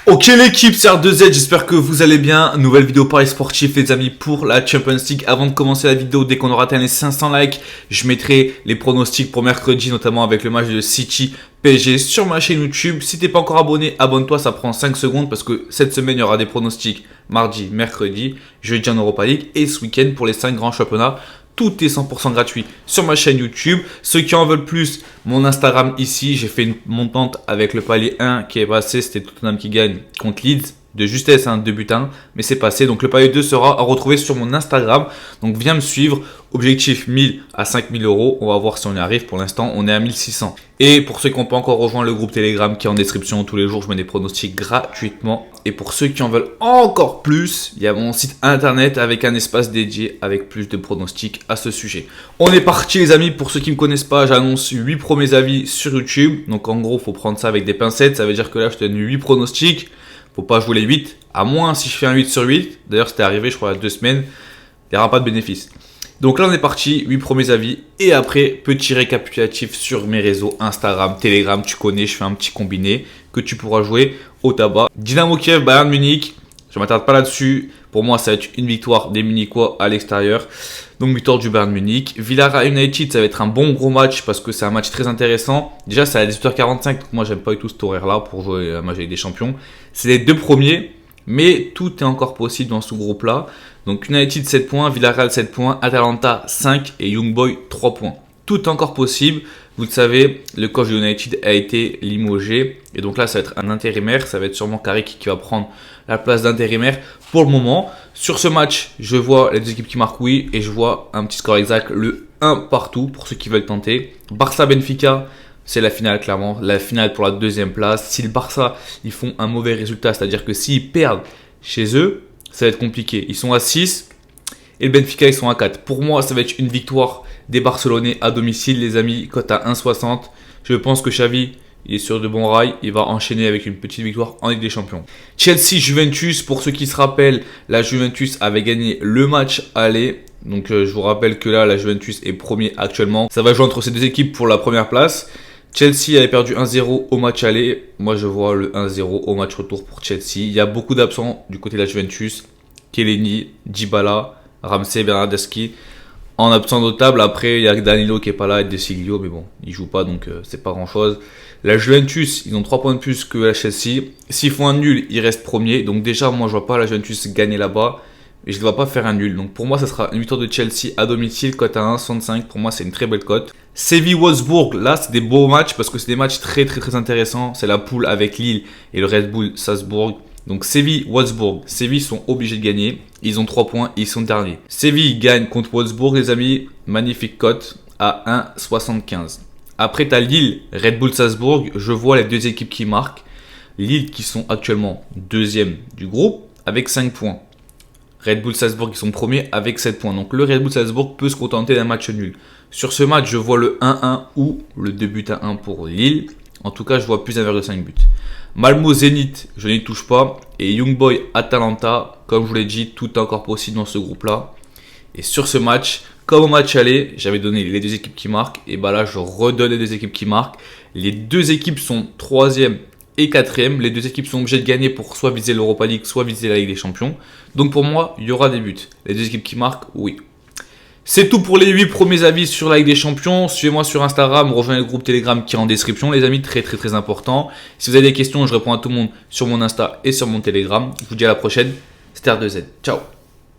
Ok l'équipe, c'est R2Z, j'espère que vous allez bien. Nouvelle vidéo Paris sportif les amis pour la Champions League. Avant de commencer la vidéo, dès qu'on aura atteint les 500 likes, je mettrai les pronostics pour mercredi, notamment avec le match de City PSG sur ma chaîne YouTube. Si t'es pas encore abonné, abonne-toi, ça prend 5 secondes parce que cette semaine il y aura des pronostics mardi, mercredi, jeudi en Europa League et ce week-end pour les 5 grands championnats. Tout est 100% gratuit sur ma chaîne YouTube. Ceux qui en veulent plus, mon Instagram ici. J'ai fait une montante avec le palier 1 qui est passé. C'était Tottenham qui gagne contre Leeds. De justesse, 2 buts 1. Mais c'est passé. Donc le palier 2 sera à retrouver sur mon Instagram. Donc viens me suivre. Objectif 1000 à 5000 euros. On va voir si on y arrive. Pour l'instant, on est à 1600. Et pour ceux qui n'ont pas encore rejoint le groupe Telegram qui est en description, tous les jours, je mets des pronostics gratuitement. Et pour ceux qui en veulent encore plus, il y a mon site internet avec un espace dédié avec plus de pronostics à ce sujet. On est parti les amis. Pour ceux qui ne me connaissent pas, j'annonce 8 premiers avis sur YouTube. Donc en gros, il faut prendre ça avec des pincettes. Ça veut dire que là, je te donne 8 pronostics. Faut pas jouer les 8. À moins si je fais un 8 sur 8. D'ailleurs, c'était arrivé, je crois, il y a 2 semaines. Il n'y aura pas de bénéfice. Donc là, on est parti, 8 premiers avis. Et après, petit récapitulatif sur mes réseaux Instagram, Telegram. Tu connais, je fais un petit combiné que tu pourras jouer au tabac. Dynamo Kiev, Bayern Munich. Je ne m'attarde pas là-dessus. Pour moi, ça va être une victoire des Munichois à l'extérieur. Donc, victoire du Bayern Munich. Villarreal United, ça va être un bon gros match parce que c'est un match très intéressant. Déjà, c'est à 18h45. Donc, moi, j'aime pas du tout cet horaire-là pour jouer un match avec des champions. C'est les 2 premiers. Mais tout est encore possible dans ce groupe-là. Donc United 7 points, Villarreal 7 points, Atalanta 5 et Young Boys 3 points. Tout est encore possible. Vous le savez, le coach de United a été limogé. Et donc là, ça va être un intérimaire. Ça va être sûrement Carrick qui va prendre la place d'intérimaire pour le moment. Sur ce match, je vois les deux équipes qui marquent oui. Et je vois un petit score exact, le 1 partout pour ceux qui veulent tenter. Barça-Benfica. C'est la finale, clairement. La finale pour la 2e place. Si le Barça, ils font un mauvais résultat, c'est-à-dire que s'ils perdent chez eux, ça va être compliqué. Ils sont à 6 et le Benfica, ils sont à 4. Pour moi, ça va être une victoire des Barcelonais à domicile, les amis. Cote à 1,60. Je pense que Xavi, il est sur de bons rails. Il va enchaîner avec une petite victoire en Ligue des Champions. Chelsea-Juventus, pour ceux qui se rappellent, la Juventus avait gagné le match aller. Donc, je vous rappelle que là, la Juventus est premier actuellement. Ça va jouer entre ces deux équipes pour la première place. Chelsea avait perdu 1-0 au match aller. Moi, je vois le 1-0 au match retour pour Chelsea. Il y a beaucoup d'absents du côté de la Juventus. Chiellini, Dybala, Ramsey, Bernardeschi. En absent notable, après, il y a Danilo qui est pas là et De Sciglio. Mais bon, il joue pas, donc c'est pas grand-chose. La Juventus, ils ont 3 points de plus que la Chelsea. S'ils font un nul, ils restent premiers. Donc déjà, moi, je vois pas la Juventus gagner là-bas. Et je ne dois pas faire un nul. Donc pour moi, ça sera une victoire de Chelsea à domicile, cote à 1,65. Pour moi, c'est une très belle cote. Séville-Wolfsburg, là, c'est des beaux matchs parce que c'est des matchs très intéressants. C'est la poule avec Lille et le Red Bull Salzbourg. Donc Séville-Wolfsburg. Séville sont obligés de gagner. Ils ont 3 points et ils sont derniers. Séville gagne contre Wolfsburg, les amis. Magnifique cote à 1,75. Après, tu as Lille, Red Bull Salzbourg. Je vois les deux équipes qui marquent. Lille qui sont actuellement 2e du groupe avec 5 points. Red Bull Salzbourg qui sont premiers avec 7 points. Donc le Red Bull Salzbourg peut se contenter d'un match nul. Sur ce match, je vois le 1-1 ou le 2 buts à 1 pour Lille. En tout cas, je vois plus d'1,5 buts. Malmo Zénith, je n'y touche pas. Et Young Boys Atalanta, comme je vous l'ai dit, tout est encore possible dans ce groupe-là. Et sur ce match, comme au match aller, j'avais donné les deux équipes qui marquent. Et bah là, je redonne les deux équipes qui marquent. Les deux équipes sont 3e et 4e. Les deux équipes sont obligées de gagner pour soit viser l'Europa League, soit viser la Ligue des Champions. Donc pour moi, il y aura des buts. Les deux équipes qui marquent, oui. C'est tout pour les 8 premiers avis sur la Ligue des Champions. Suivez-moi sur Instagram, rejoignez le groupe Telegram qui est en description, les amis, très important. Si vous avez des questions, je réponds à tout le monde sur mon Insta et sur mon Telegram. Je vous dis à la prochaine. C'était R2Z. Ciao.